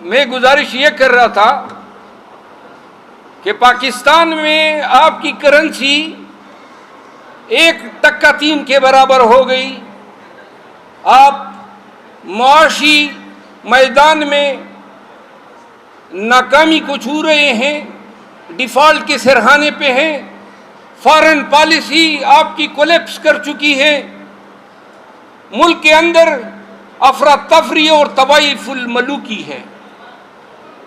میں گزارش یہ کر رہا تھا کہ پاکستان میں آپ کی کرنسی 1.3 کے برابر ہو گئی. آپ معاشی میدان میں ناکامی کو چھو رہے ہیں, ڈیفالٹ کے سرحانے پہ ہیں, فارن پالیسی آپ کی کولیپس کر چکی ہے, ملک کے اندر افراتفری اور تباہی الملوکی ہے.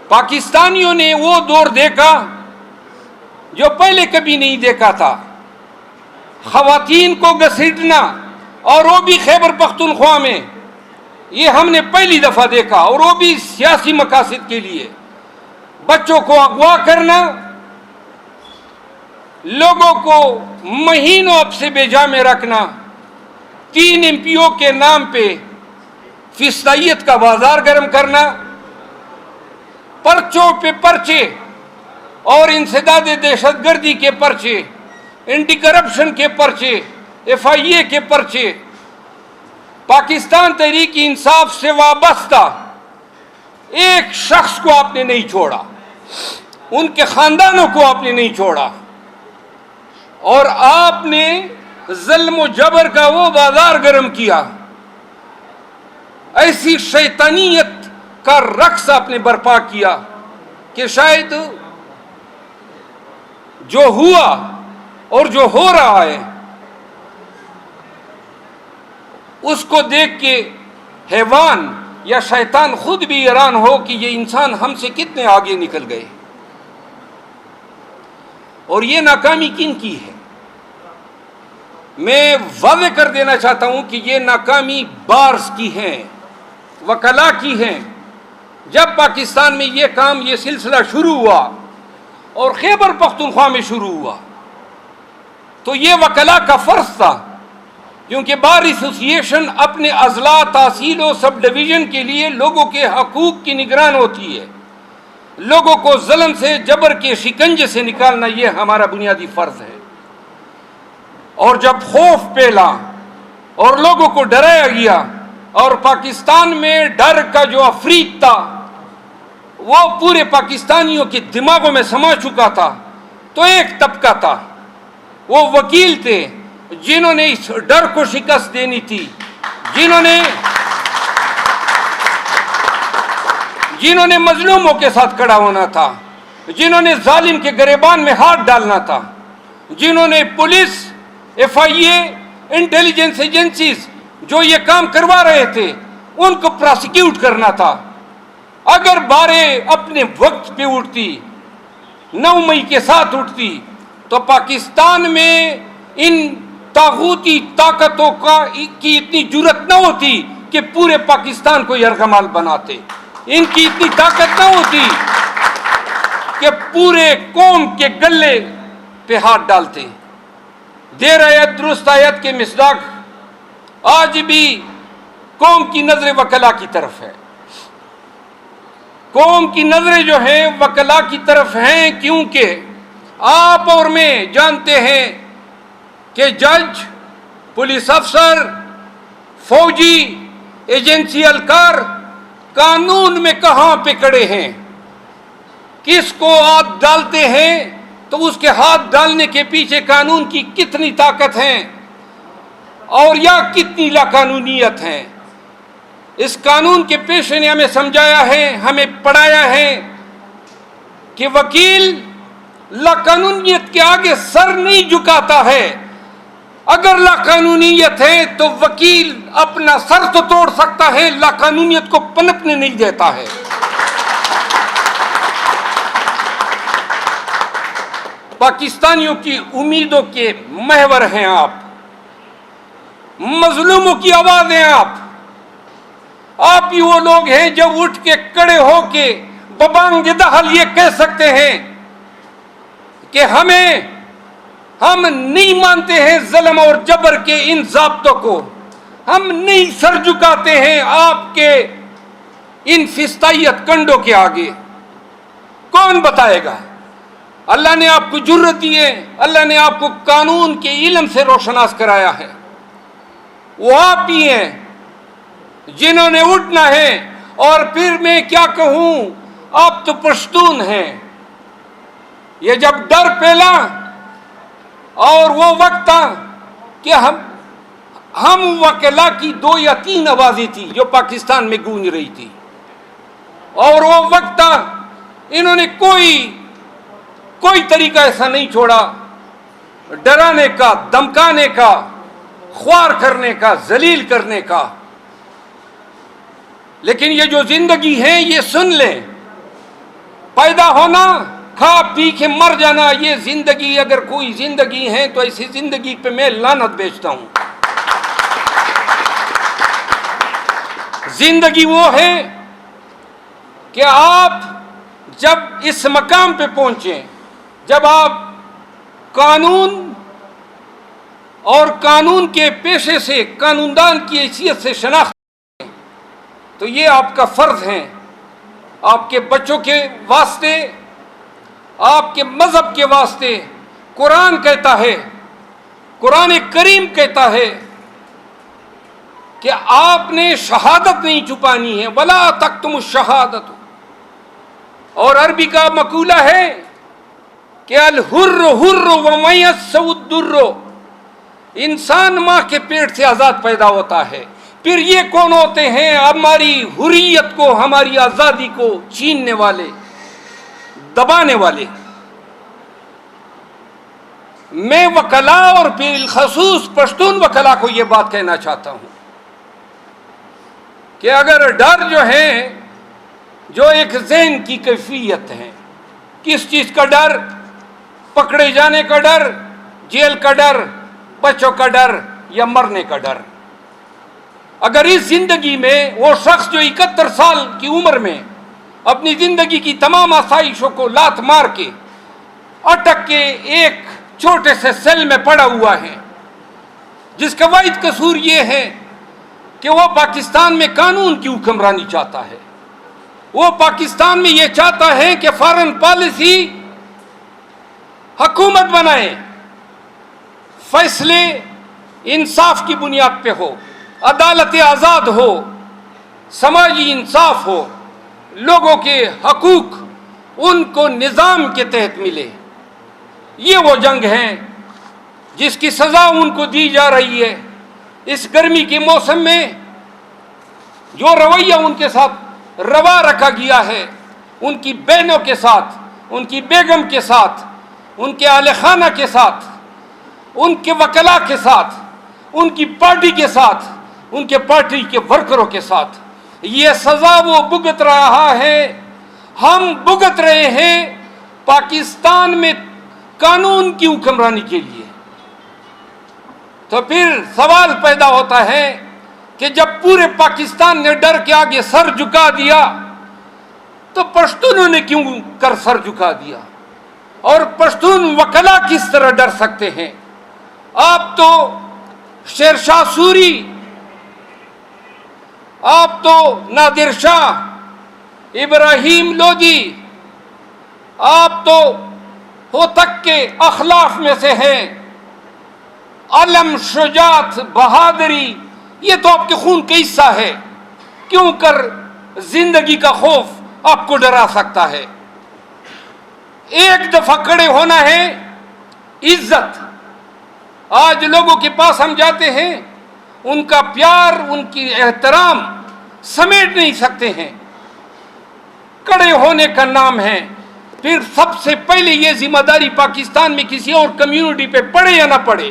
پاکستانیوں نے وہ دور دیکھا جو پہلے کبھی نہیں دیکھا تھا. خواتین کو گھسیٹنا, اور وہ بھی خیبر پختونخوا میں, یہ ہم نے پہلی دفعہ دیکھا, اور وہ بھی سیاسی مقاصد کے لیے. بچوں کو اغوا کرنا, لوگوں کو مہینوں اب سے بے جا میں رکھنا, 3 MP کے نام پہ فسطائیت کا بازار گرم کرنا, پرچوں پہ پرچے اور انسداد دہشت گردی کے پرچے, اینٹی کرپشن کے پرچے, FIA کے پرچے. پاکستان تحریک انصاف سے وابستہ ایک شخص کو آپ نے نہیں چھوڑا, ان کے خاندانوں کو آپ نے نہیں چھوڑا, اور آپ نے ظلم و جبر کا وہ بازار گرم کیا. ایسی شیطانیت کا رقص آپ نے برپا کیا کہ شاید جو ہوا اور جو ہو رہا ہے اس کو دیکھ کے حیوان یا شیطان خود بھی حیران ہو کہ یہ انسان ہم سے کتنے آگے نکل گئے. اور یہ ناکامی کن کی ہے؟ میں واضح کر دینا چاہتا ہوں کہ یہ ناکامی بارز کی ہے, وکلا کی ہے. جب پاکستان میں یہ کام, یہ سلسلہ شروع ہوا اور خیبر پختونخوا میں شروع ہوا, تو یہ وکلا کا فرض تھا, کیونکہ بار ایسوسی ایشن اپنے اضلاع, تحصیل و سب ڈویژن کے لیے لوگوں کے حقوق کی نگران ہوتی ہے. لوگوں کو ظلم سے, جبر کے شکنجے سے نکالنا یہ ہمارا بنیادی فرض ہے. اور جب خوف پھیلا اور لوگوں کو ڈرایا گیا, اور پاکستان میں ڈر کا جو افریت تھا وہ پورے پاکستانیوں کے دماغوں میں سما چکا تھا, تو ایک طبقہ تھا, وہ وکیل تھے جنہوں نے اس ڈر کو شکست دینی تھی, جنہوں نے مظلوموں کے ساتھ کھڑا ہونا تھا, جنہوں نے ظالم کے گریبان میں ہاتھ ڈالنا تھا, جنہوں نے پولیس, FIA, انٹیلیجنس ایجنسیز جو یہ کام کروا رہے تھے ان کو پراسیکیوٹ کرنا تھا. اگر باریں اپنے وقت پہ اٹھتی, 9 مئی کے ساتھ اٹھتی, تو پاکستان میں ان طاغوتی طاقتوں کی اتنی جرأت نہ ہوتی کہ پورے پاکستان کو یرغمال بناتے. ان کی اتنی طاقت نہ ہوتی کہ پورے قوم کے گلے پہ ہاتھ ڈالتے. دیر آیت درست آیت کے مصداق آج بھی قوم کی نظر وکلا کی طرف ہے. قوم کی نظریں جو ہیں وکلا کی طرف ہیں, کیونکہ آپ اور میں جانتے ہیں کہ جج, پولیس افسر, فوجی, ایجنسی اہلکار قانون میں کہاں پہ کھڑے ہیں. کس کو ہاتھ ڈالتے ہیں تو اس کے ہاتھ ڈالنے کے پیچھے قانون کی کتنی طاقت ہے اور یا کتنی لاقانونیت ہے. اس قانون کے پیشے نے ہمیں سمجھایا ہے, ہمیں پڑھایا ہے کہ وکیل لاقانونیت کے آگے سر نہیں جھکاتا ہے. اگر لاقانونیت ہے تو وکیل اپنا سر تو توڑ سکتا ہے, لاقانونیت کو پنپنے نہیں دیتا ہے. پاکستانیوں کی امیدوں کے محور ہیں آپ, مظلوموں کی آواز ہیں آپ. آپ ہی وہ لوگ ہیں جو اٹھ کے کھڑے ہو کے ببانگ دہل یہ کہہ سکتے ہیں کہ ہم نہیں مانتے ہیں ظلم اور جبر کے ان ضابطوں کو, ہم نہیں سر جھکاتے ہیں آپ کے ان فسطائیت کنڈوں کے آگے. کون بتائے گا؟ اللہ نے آپ کو جرأت دی ہے, اللہ نے آپ کو قانون کے علم سے روشناس کرایا ہے. وہ آپ ہی ہیں جنہوں نے اٹھنا ہے اور پھر میں کیا کہوں، آپ تو پشتون ہیں۔ یہ جب ڈر پھیلا اور وہ وقت تھا کہ ہم وکلا کی 2 یا 3 آوازیں تھی جو پاکستان میں گونج رہی تھی، اور وہ وقت تھا انہوں نے کوئی طریقہ ایسا نہیں چھوڑا ڈرانے کا، دمکانے کا، خوار کرنے کا، ذلیل کرنے کا۔ لیکن یہ جو زندگی ہے یہ سن لیں، پیدا ہونا، کھا پی کے مر جانا، یہ زندگی اگر کوئی زندگی ہے تو ایسی زندگی پہ میں لعنت بھیجتا ہوں۔ زندگی وہ ہے کہ آپ جب اس مقام پہ پہنچیں، جب آپ قانون اور قانون کے پیشے سے، قانوندان کی حیثیت سے شناخت کریں، تو یہ آپ کا فرض ہے، آپ کے بچوں کے واسطے، آپ کے مذہب کے واسطے۔ قرآن کہتا ہے، قرآن کریم کہتا ہے کہ آپ نے شہادت نہیں چھپانی ہے، وَلَا تَكْتُمُ الشَّهَادَةُ۔ اور عربی کا مقولہ ہے کہ الحر حر ومیسع الدر، انسان ماں کے پیٹ سے آزاد پیدا ہوتا ہے، پھر یہ کون ہوتے ہیں ہماری حریت کو، ہماری آزادی کو چھیننے والے، دبانے والے؟ میں وکلا اور بالخصوص پشتون وکلا کو یہ بات کہنا چاہتا ہوں کہ اگر ڈر جو ہے، جو ایک ذہن کی کیفیت ہے، کس چیز کا ڈر؟ پکڑے جانے کا ڈر، جیل کا ڈر، بچوں کا ڈر، یا مرنے کا ڈر۔ اگر اس زندگی میں وہ شخص جو 71 سال کی عمر میں اپنی زندگی کی تمام آسائشوں کو لات مار کے اٹک کے ایک چھوٹے سے سیل میں پڑا ہوا ہے، جس کا واحد قصور یہ ہے کہ وہ پاکستان میں قانون کی حکمرانی چاہتا ہے، وہ پاکستان میں یہ چاہتا ہے کہ فارن پالیسی حکومت بنائے، فیصلے انصاف کی بنیاد پہ ہو، عدالت آزاد ہو، سماجی انصاف ہو، لوگوں کے حقوق ان کو نظام کے تحت ملے۔ یہ وہ جنگ ہے جس کی سزا ان کو دی جا رہی ہے۔ اس گرمی کے موسم میں جو رویہ ان کے ساتھ روا رکھا گیا ہے، ان کی بہنوں کے ساتھ، ان کی بیگم کے ساتھ، ان کے اہل خانہ کے ساتھ، ان کے وکلا کے ساتھ، ان کی پارٹی کے ساتھ، ان کے پارٹی کے ورکروں کے ساتھ، یہ سزا وہ بھگت رہا ہے، ہم بھگت رہے ہیں پاکستان میں قانون کی حکمرانی کے لیے۔ تو پھر سوال پیدا ہوتا ہے کہ جب پورے پاکستان نے ڈر کے آگے سر جھکا دیا تو پشتونوں نے کیوں کر سر جھکا دیا؟ اور پشتون وکلا کس طرح ڈر سکتے ہیں؟ آپ تو شیر شاہ سوری، آپ تو نادر شاہ، ابراہیم لودھی، آپ تو ہوتک کے اخلاف میں سے ہیں، علم، شجاعت، بہادری، یہ تو آپ کے خون کا حصہ ہے، کیوں کر زندگی کا خوف آپ کو ڈرا سکتا ہے؟ ایک دفعہ کھڑے ہونا ہے، عزت۔ آج لوگوں کے پاس ہم جاتے ہیں، ان کا پیار، ان کی احترام سمیٹ نہیں سکتے ہیں۔ کھڑے ہونے کا نام ہے۔ پھر سب سے پہلے یہ ذمہ داری پاکستان میں کسی اور کمیونٹی پہ پڑے یا نہ پڑے،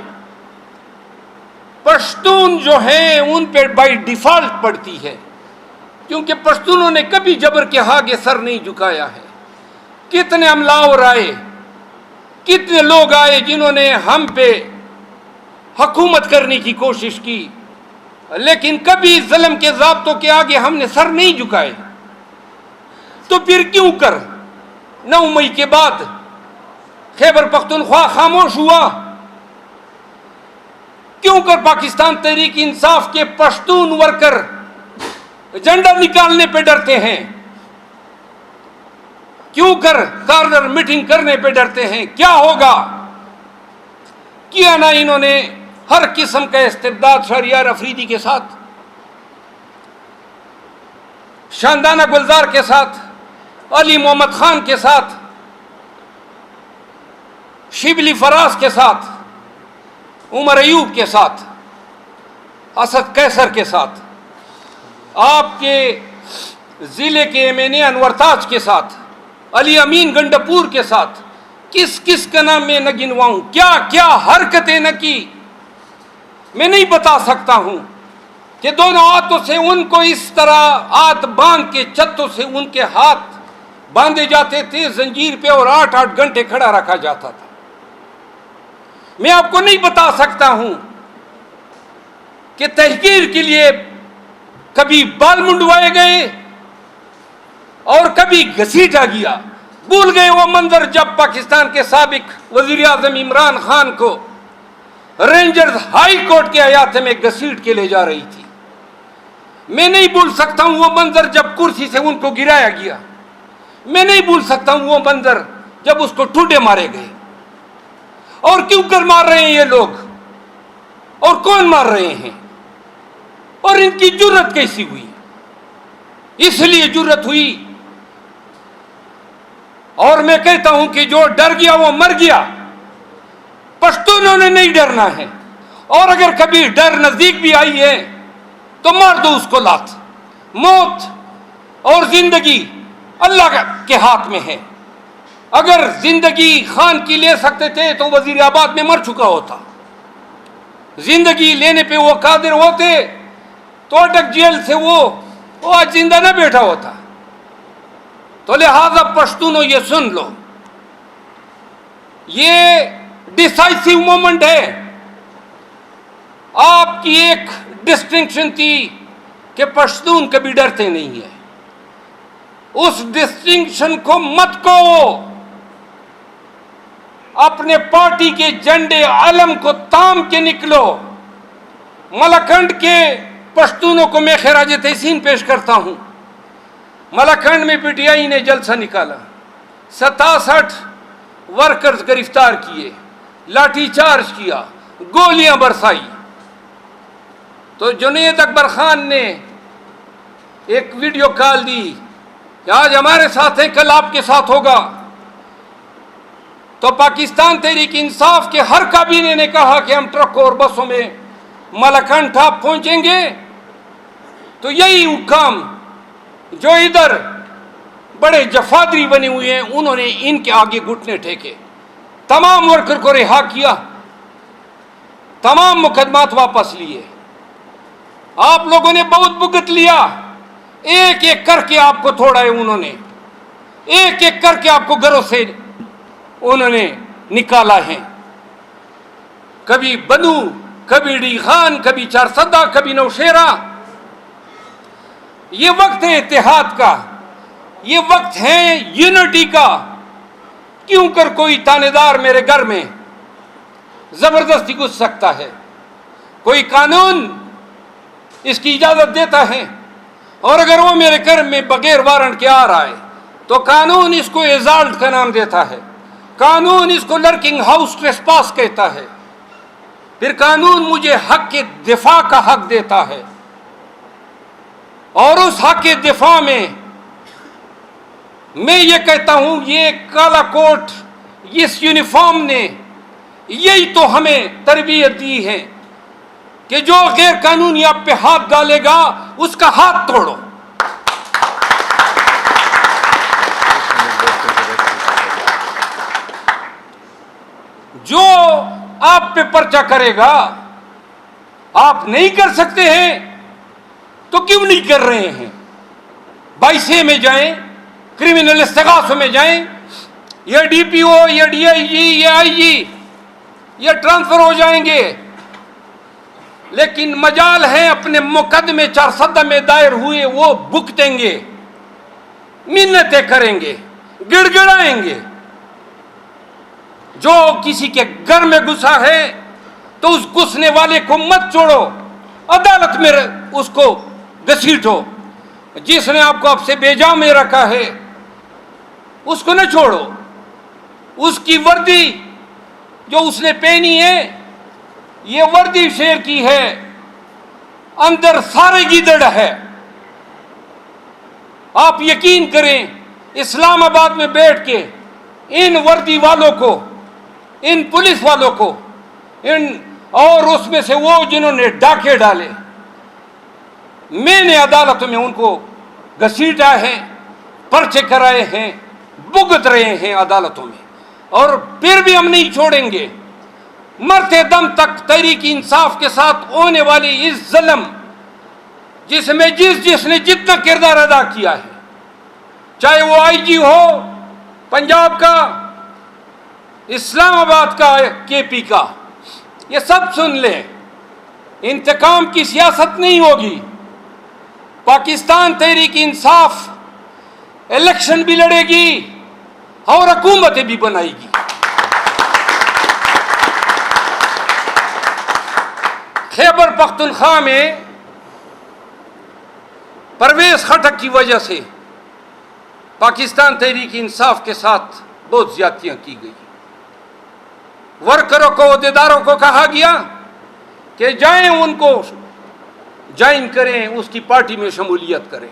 پشتون جو ہیں ان پہ بائی ڈیفالٹ پڑتی ہے، کیونکہ پشتونوں نے کبھی جبر کے آگے سر نہیں جھکایا ہے۔ کتنے املاور آئے، کتنے لوگ آئے جنہوں نے ہم پہ حکومت کرنے کی کوشش کی، لیکن کبھی ظلم کے ضابطوں کے آگے ہم نے سر نہیں جھکائے۔ تو پھر کیوں کر 9 مئی کے بعد خیبر پختونخوا خاموش ہوا؟ کیوں کر پاکستان تحریک انصاف کے پشتون ورکر جھنڈا نکالنے پہ ڈرتے ہیں؟ کیوں کر کارنر میٹنگ کرنے پہ ڈرتے ہیں؟ کیا ہوگا؟ کیا نہ انہوں نے ہر قسم کا استبداد شہریار افریدی کے ساتھ، شاندانہ گلزار کے ساتھ، علی محمد خان کے ساتھ، شبلی فراز کے ساتھ، عمر ایوب کے ساتھ، اسد قیصر کے ساتھ، آپ کے ضلع کے ایم این اے انور تاج کے ساتھ، علی امین گنڈپور کے ساتھ، کس کس کا نام میں نہ گنواؤں، کیا کیا حرکتیں نہ کی، میں نہیں بتا سکتا ہوں کہ دونوں ہاتھوں سے ان کو اس طرح ہاتھ باندھ کے چھتوں سے ان کے ہاتھ باندھے جاتے تھے زنجیر پہ اور 8-8 گھنٹے کھڑا رکھا جاتا تھا۔ میں آپ کو نہیں بتا سکتا ہوں کہ تحقیر کے لیے کبھی بال منڈوائے گئے اور کبھی گھسیٹا گیا۔ بھول گئے وہ منظر جب پاکستان کے سابق وزیر اعظم عمران خان کو رینجرز ہائی کورٹ کے احاطے میں گھسیٹ کے لے جا رہی تھی۔ میں نہیں بھول سکتا ہوں وہ منظر جب کرسی سے ان کو گرایا گیا۔ میں نہیں بھول سکتا ہوں وہ منظر جب اس کو ٹھوڈے مارے گئے۔ اور کیوں کر مار رہے ہیں یہ لوگ، اور کون مار رہے ہیں، اور ان کی جرت کیسی ہوئی؟ اس لیے جرت ہوئی، اور میں کہتا ہوں کہ جو ڈر گیا وہ مر گیا۔ پشتونوں نے نہیں ڈرنا ہے، اور اگر کبھی ڈر نزدیک بھی آئی ہے تو مار دو اس کو لات۔ موت اور زندگی اللہ کے ہاتھ میں ہے۔ اگر زندگی خان کی لے سکتے تھے تو وزیر آباد میں مر چکا ہوتا، زندگی لینے پہ وہ قادر ہوتے تو اٹک جیل سے وہ آج زندہ نہ بیٹھا ہوتا۔ تو لہذا پشتونوں یہ سن لو، یہ ڈیسائیسو مومنٹ ہے۔ آپ کی ایک ڈسٹنکشن تھی کہ پشتون کبھی ڈرتے نہیں ہیں، اس ڈسٹنکشن کو مت کو، اپنے پارٹی کے جھنڈے علم کو تام کے نکلو۔ ملاکنڈ کے پشتونوں کو میں خراج تحسین پیش کرتا ہوں۔ ملاکنڈ میں پی ٹی آئی نے جلسہ نکالا، 67 ورکرز گرفتار کیے، لاٹھی چارج کیا، گولیاں برسائی۔ تو جنید اکبر خان نے ایک ویڈیو کال دی کہ آج ہمارے ساتھ ہے، کل آپ کے ساتھ ہوگا۔ تو پاکستان تحریک انصاف کے ہر کابینے نے کہا کہ ہم ٹرکوں اور بسوں میں ملاکنڈ ٹاپ پہنچیں گے۔ تو یہی حکام جو ادھر بڑے جفادری بنے ہوئے ہیں، انہوں نے ان کے آگے گھٹنے ٹھیکے، تمام ورکر کو رہا کیا، تمام مقدمات واپس لیے۔ آپ لوگوں نے بہت بھگت لیا، ایک ایک کر کے آپ کو توڑا ہے انہوں نے، ایک ایک کر کے آپ کو گھروں سے انہوں نے نکالا ہے۔ کبھی بنو، کبھی ڈی خان، کبھی چارسدہ، کبھی نوشیرہ۔ یہ وقت ہے اتحاد کا، یہ وقت ہے یونٹی کا۔ کیوں کر کوئی تانے دار میرے گھر میں زبردستی گھس سکتا ہے؟ کوئی قانون اس کی اجازت دیتا ہے؟ اور اگر وہ میرے گھر میں بغیر وارنٹ کے آ رہا ہے تو قانون اس کو ایزالٹ کا نام دیتا ہے، قانون اس کو لرکنگ ہاؤس ٹریسپاس کہتا ہے، پھر قانون مجھے حق کے دفاع کا حق دیتا ہے، اور اس حق کے دفاع میں میں یہ کہتا ہوں، یہ کالا کوٹ، اس یونیفارم نے یہی تو ہمیں تربیت دی ہے کہ جو غیر قانونی آپ پہ ہاتھ ڈالے گا اس کا ہاتھ توڑو۔ جو آپ پہ پرچہ کرے گا، آپ نہیں کر سکتے ہیں تو کیوں نہیں کر رہے ہیں؟ 22 میں جائیں، کرمنل استغاثوں میں جائیں، یہ ڈی پی او، یہ ڈی آئی جی، یہ آئی جی، یہ ٹرانسفر ہو جائیں گے، لیکن مجال ہے اپنے مقدمے چارسدہ میں دائر ہوئے وہ بھگتیں گے، منتیں کریں گے، گڑ گڑائیں گے۔ جو کسی کے گھر میں گھسا ہے تو اس گھسنے والے کو مت چھوڑو، عدالت میں اس کو گھسیٹو۔ جس نے آپ کو اب سے بے جا میں رکھا ہے اس کو نہ چھوڑو، اس کی وردی جو اس نے پہنی ہے یہ وردی شیر کی ہے، اندر سارے گیدڑ ہے، آپ یقین کریں اسلام آباد میں بیٹھ کے ان وردی والوں کو، ان پولیس والوں کو، اور اس میں سے وہ جنہوں نے ڈاکے ڈالے، میں نے عدالتوں میں ان کو گھسیٹا ہے، پرچے کرائے ہیں، بھگت رہے ہیں عدالتوں میں، اور پھر بھی ہم نہیں چھوڑیں گے۔ مرتے دم تک تحریک انصاف کے ساتھ ہونے والی اس ظلم جس میں جس نے جتنا کردار ادا کیا ہے، چاہے وہ آئی جی ہو پنجاب کا، اسلام آباد کا، کے پی کا، یہ سب سن لیں، انتقام کی سیاست نہیں ہوگی۔ پاکستان تحریک انصاف الیکشن بھی لڑے گی اور حکومتیں بھی بنائے گی۔ خیبر پختونخوا میں پرویز خٹک کی وجہ سے پاکستان تحریک انصاف کے ساتھ بہت زیادتیاں کی گئی۔ ورکروں کو، عہدیداروں کو کہا گیا کہ جائیں ان کو جوائن کریں، اس کی پارٹی میں شمولیت کریں۔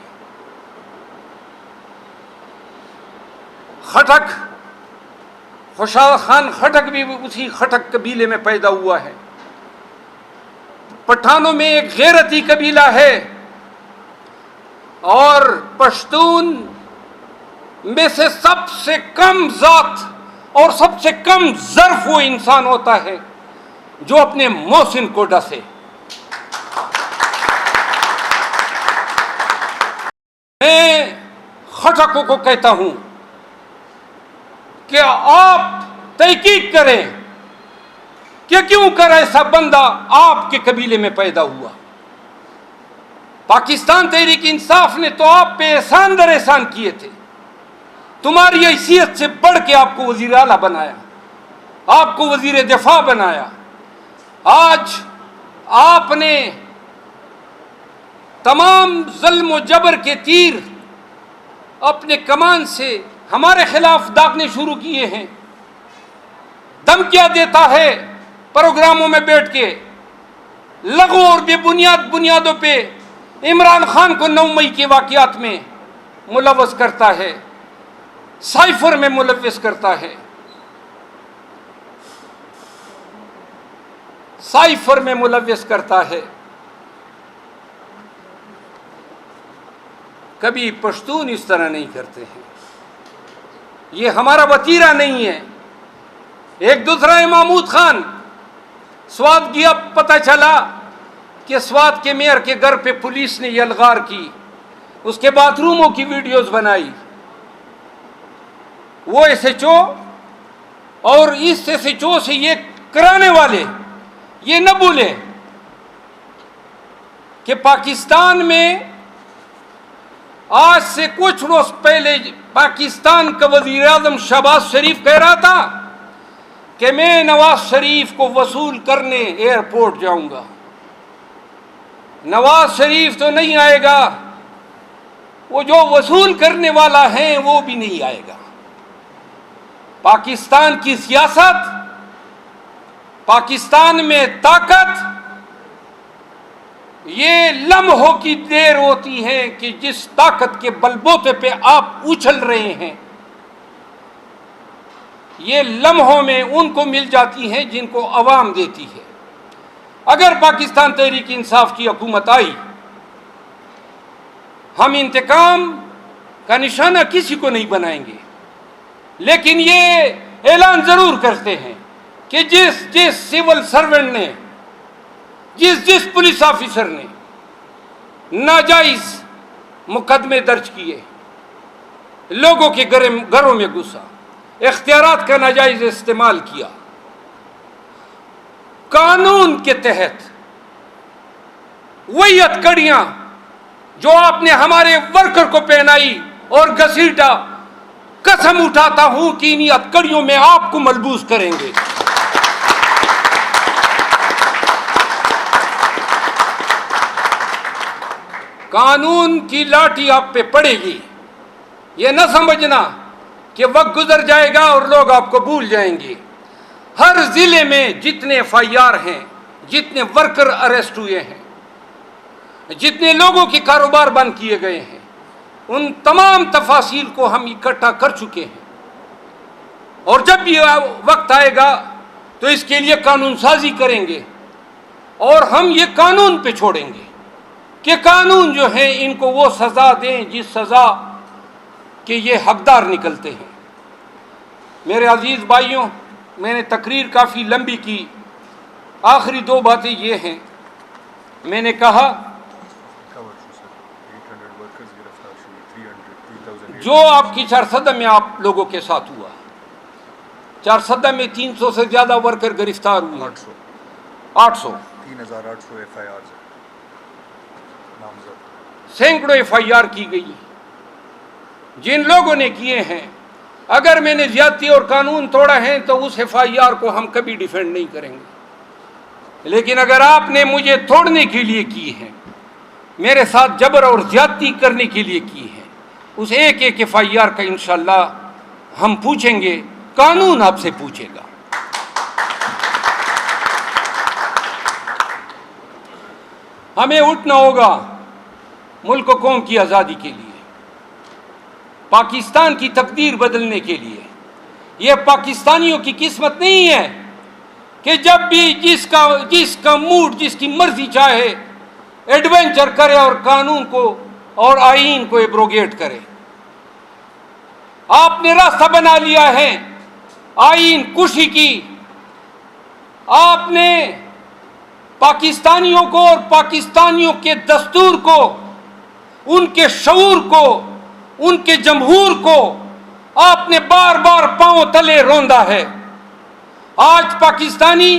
خٹک، خوشحال خان خٹک بھی اسی خٹک قبیلے میں پیدا ہوا ہے۔ پٹھانوں میں ایک غیرتی قبیلہ ہے، اور پشتون میں سے سب سے کم ذات اور سب سے کم ظرف وہ انسان ہوتا ہے جو اپنے محسن کو ڈسے۔ میں خٹکوں کو کہتا ہوں کہ آپ تحقیق کریں کہ کیوں کر ایسا بندہ آپ کے قبیلے میں پیدا ہوا۔ پاکستان تحریک انصاف نے تو آپ پہ احسان در احسان کیے تھے، تمہاری حیثیت سے بڑھ کے آپ کو وزیر اعلیٰ بنایا، آپ کو وزیر دفاع بنایا۔ آج آپ نے تمام ظلم و جبر کے تیر اپنے کمان سے ہمارے خلاف داغنے شروع کیے ہیں، دھمکیاں دیتا ہے، پروگراموں میں بیٹھ کے لغو اور بے بنیادوں پہ عمران خان کو 9 مئی کے واقعات میں ملوث کرتا ہے، سائفر میں ملوث کرتا ہے، سائفر میں ملوث کرتا ہے۔ کبھی پشتون اس طرح نہیں کرتے ہیں، یہ ہمارا وتیرہ نہیں ہے۔ ایک دوسرا ہے محمود خان، سوات گیا، پتہ چلا کہ سوات کے میئر کے گھر پہ پولیس نے یلغار کی، اس کے باتھ روموں کی ویڈیوز بنائی۔ وہ ایس ایچ او اور اس ایس ایچ او سے یہ کرانے والے یہ نہ بھولیں کہ پاکستان میں آج سے کچھ روز پہلے پاکستان کا وزیر اعظم شہباز شریف کہہ رہا تھا کہ میں نواز شریف کو وصول کرنے ایئرپورٹ جاؤں گا۔ نواز شریف تو نہیں آئے گا، وہ جو وصول کرنے والا ہے وہ بھی نہیں آئے گا۔ پاکستان کی سیاست، پاکستان میں طاقت یہ لمحوں کی دیر ہوتی ہے کہ جس طاقت کے بلبوتے پہ آپ اچھل رہے ہیں، یہ لمحوں میں ان کو مل جاتی ہیں جن کو عوام دیتی ہے۔ اگر پاکستان تحریک انصاف کی حکومت آئی، ہم انتقام کا نشانہ کسی کو نہیں بنائیں گے، لیکن یہ اعلان ضرور کرتے ہیں کہ جس سول سرونٹ نے، جس پولیس آفیسر نے ناجائز مقدمے درج کیے، لوگوں کے گھروں میں گھسا، اختیارات کا ناجائز استعمال کیا، قانون کے تحت وہی ہتھکڑیاں جو آپ نے ہمارے ورکر کو پہنائی اور گھسیٹا، قسم اٹھاتا ہوں کہ انہی ہتھکڑیوں میں آپ کو ملبوس کریں گے۔ قانون کی لاٹھی آپ پہ پڑے گی۔ یہ نہ سمجھنا کہ وقت گزر جائے گا اور لوگ آپ کو بھول جائیں گے۔ ہر ضلع میں جتنے ایف آئی آر ہیں، جتنے ورکر اریسٹ ہوئے ہیں، جتنے لوگوں کے کاروبار بند کیے گئے ہیں، ان تمام تفاصیل کو ہم اکٹھا کر چکے ہیں، اور جب بھی وقت آئے گا تو اس کے لیے قانون سازی کریں گے، اور ہم یہ قانون پہ چھوڑیں گے کہ قانون جو ہیں ان کو وہ سزا دیں جس سزا کہ یہ حقدار نکلتے ہیں۔ میرے عزیز بھائیوں، میں نے تقریر کافی لمبی کی، آخری دو باتیں یہ ہیں۔ میں نے کہا جو آپ کی چارسدہ میں آپ لوگوں کے ساتھ ہوا، چارسدہ میں 300 سے زیادہ ورکر گرفتار ہوئے، 800 FIR سینکڑوں FIR کی گئی جن لوگوں نے کیے ہیں۔ اگر میں نے زیادتی اور قانون توڑا ہے تو اس FIR کو ہم کبھی ڈیفینڈ نہیں کریں گے، لیکن اگر آپ نے مجھے توڑنے کے لیے کی ہے، میرے ساتھ جبر اور زیادتی کرنے کے لیے کی ہے، اس ایک ایک FIR کا انشاءاللہ ہم پوچھیں گے، قانون آپ سے پوچھے گا۔ ہمیں اٹھنا ہوگا ملک و قوم کی آزادی کے لیے، پاکستان کی تقدیر بدلنے کے لیے۔ یہ پاکستانیوں کی قسمت نہیں ہے کہ جب بھی جس کا موڈ، جس کی مرضی چاہے ایڈونچر کرے اور قانون کو اور آئین کو ایبروگیٹ کرے۔ آپ نے راستہ بنا لیا ہے آئین کشی کی، آپ نے پاکستانیوں کو اور پاکستانیوں کے دستور کو، ان کے شعور کو، ان کے جمہور کو آپ نے بار بار پاؤں تلے روندا ہے۔ آج پاکستانی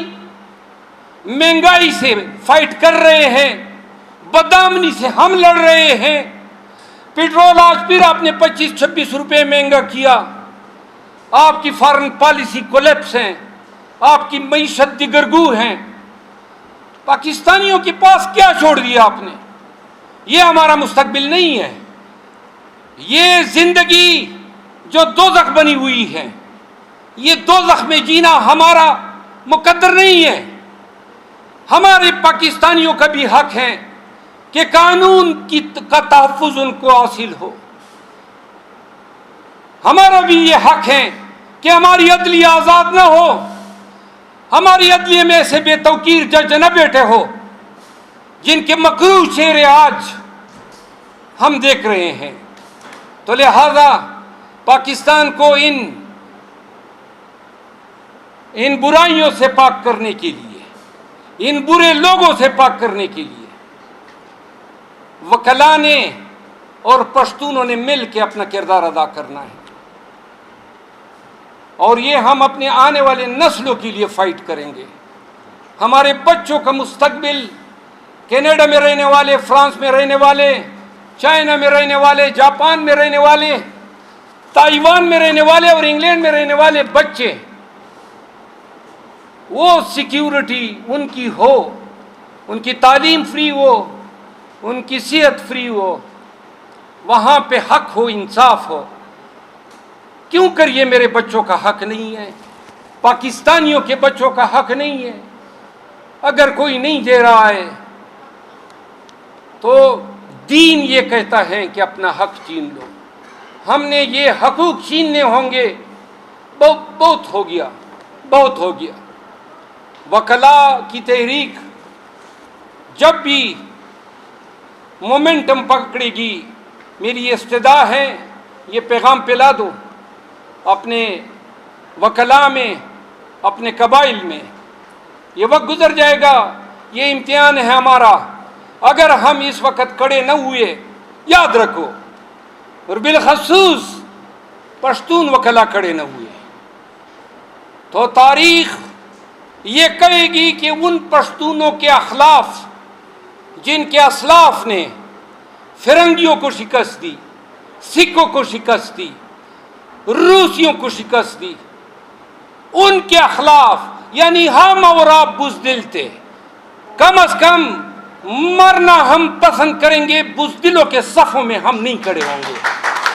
مہنگائی سے فائٹ کر رہے ہیں، بدامنی سے ہم لڑ رہے ہیں۔ پیٹرول آج پھر آپ نے 25-26 روپے مہنگا کیا، آپ کی فارن پالیسی کولیپس ہیں، آپ کی معیشت دگرگو ہیں۔ پاکستانیوں کے پاس کیا چھوڑ دیا آپ نے؟ یہ ہمارا مستقبل نہیں ہے، یہ زندگی جو دوزخ بنی ہوئی ہے، یہ دوزخ میں جینا ہمارا مقدر نہیں ہے۔ ہمارے پاکستانیوں کا بھی حق ہے کہ قانون کا تحفظ ان کو حاصل ہو، ہمارا بھی یہ حق ہے کہ ہماری عدلیہ آزاد نہ ہو، ہماری عدلیہ میں ایسے بے توقیر جج نہ بیٹھے ہو جن کے مکروہ چہرے آج ہم دیکھ رہے ہیں۔ تو لہذا پاکستان کو ان برائیوں سے پاک کرنے کے لیے، ان برے لوگوں سے پاک کرنے کے لیے وکلا نے اور پشتونوں نے مل کے اپنا کردار ادا کرنا ہے، اور یہ ہم اپنے آنے والے نسلوں کے لیے فائٹ کریں گے۔ ہمارے بچوں کا مستقبل، کینیڈا میں رہنے والے، فرانس میں رہنے والے، چائنا میں رہنے والے، جاپان میں رہنے والے، تائیوان میں رہنے والے اور انگلینڈ میں رہنے والے بچے، وہ سیکیورٹی ان کی ہو، ان کی تعلیم فری ہو، ان کی صحت فری ہو، وہاں پہ حق ہو، انصاف ہو۔ کیوں کر یہ میرے بچوں کا حق نہیں ہے؟ پاکستانیوں کے بچوں کا حق نہیں ہے؟ اگر کوئی نہیں دے رہا ہے تو دین یہ کہتا ہے کہ اپنا حق چھین لو۔ ہم نے یہ حقوق چھیننے ہوں گے، بہت ہو گیا، بہت ہو گیا۔ وکلا کی تحریک جب بھی مومنٹم پکڑے گی، میری یہ استدعا ہے، یہ پیغام پلا دو اپنے وکلا میں، اپنے قبائل میں۔ یہ وقت گزر جائے گا، یہ امتحان ہے ہمارا۔ اگر ہم اس وقت کھڑے نہ ہوئے، یاد رکھو، اور بالخصوص پشتون وکلا کھڑے نہ ہوئے، تو تاریخ یہ کہے گی کہ ان پشتونوں کے اخلاف جن کے اسلاف نے فرنگیوں کو شکست دی، سکھوں کو شکست دی، روسیوں کو شکست دی، ان کے اخلاف، یعنی ہم اور آپ بزدل تھے، کم از کم مرنا ہم پسند کریں گے، بزدلوں کے صفوں میں ہم نہیں کھڑے ہوں گے۔